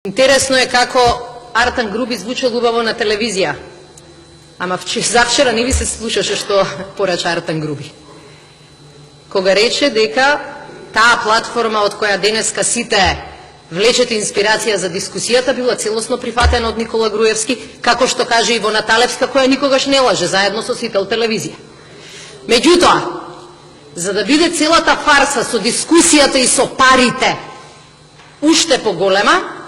Интересно е како Артан Груби звучал убаво на телевизија. Ама завчера не ви се слушаше што порача Артан Груби. Кога рече дека таа платформа од која денеска сите влечете инспирација за дискусијата била целосно прифатена од Никола Груевски, како што каже Ивона Талевска, која никогаш не лаже, заедно со Сител телевизија. Меѓутоа, за да биде целата фарса со дискусијата и со парите уште поголема,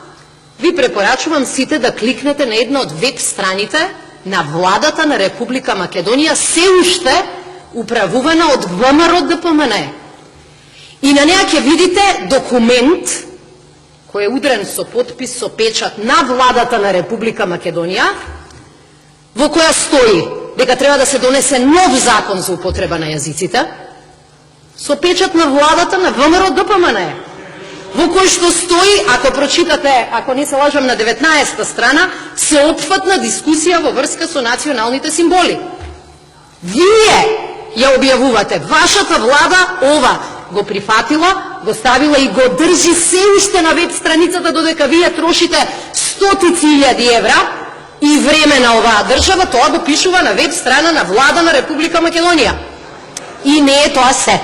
ви препорачувам сите да кликнете на една од веб страните на владата на Република Македонија, се уште управувана од ВМРО-ДПМН. И на неа ќе видите документ кој е удрен со подпис, со печат на владата на Република Македонија, во која стои дека треба да се донесе нов закон за употреба на јазиците, со печат на владата на ВМРО-ДПМН, во кој што стои, ако прочитате, ако не се лажам, на 19-та страна, сеопфатна дискусија во врска со националните символи. Вие ја објавувате, вашата влада ова го прифатила, го ставила и го држи се уште на веб страницата, додека вие трошите стотици илјади евра и време на оваа држава, тоа го пишува на веб страна на влада на Република Македонија. И не е тоа се.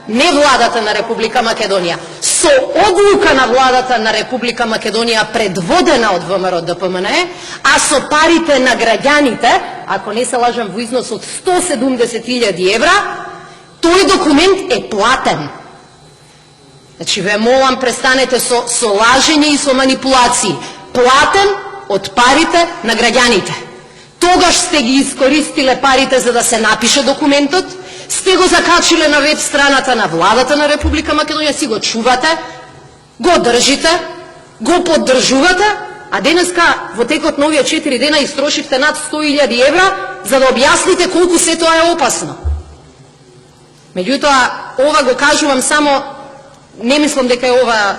Не владата на Република Македонија, со одлука на владата на Република Македонија предводена од ВМРО-ДПМН, а со парите на граѓаните, ако не се лажам, во износ од 170.000 евра, тој документ е платен. Значи, ве молам, престанете со лажење и со манипулации. Платен од парите на граѓаните. Тогаш сте ги искористиле парите за да се напише документот, сте го закачиле на веб страната на владата на Република Македонија, си го чувате, го држите, го поддржувате, а денеска во текот на овие 4 дена истрошивте над 100.000 евра за да објасните колку се тоа е опасно. Меѓутоа, ова го кажувам само, не мислам дека е ова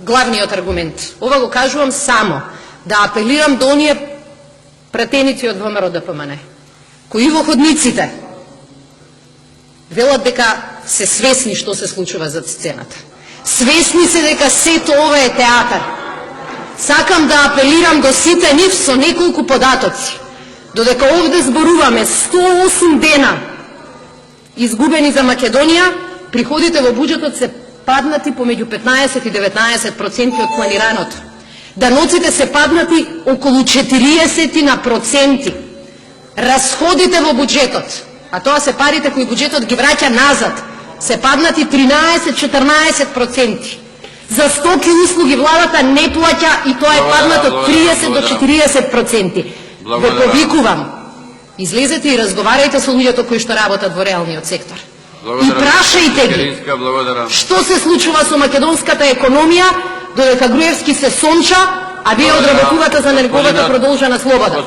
главниот аргумент. Ова го кажувам само да апелирам до оние пратеници од ВМРО-ДПМН, кои во ходниците велат дека се свесни што се случува зад сцената. Свесни се дека сето ова е театар. Сакам да апелирам до сите нив со неколку податоци. Додека овде зборуваме 108 дена изгубени за Македонија, приходите во буџетот се паднати помеѓу 15 и 19% од планираното. Даноците се паднати околу 40%. Расходите во буџетот, а тоа се парите кои буџетот ги враќа назад, се паднати 13-14%. За стоки и услуги владата не плаќа и тоа е паднато од 30 до 40%. Ве повикувам, излезете и разговарајте со луѓето кои што работат во реалниот сектор. И прашајте ги што се случува со македонската економија, додека Груевски се сонча, а вие одработувате за неговата продолжена слобода.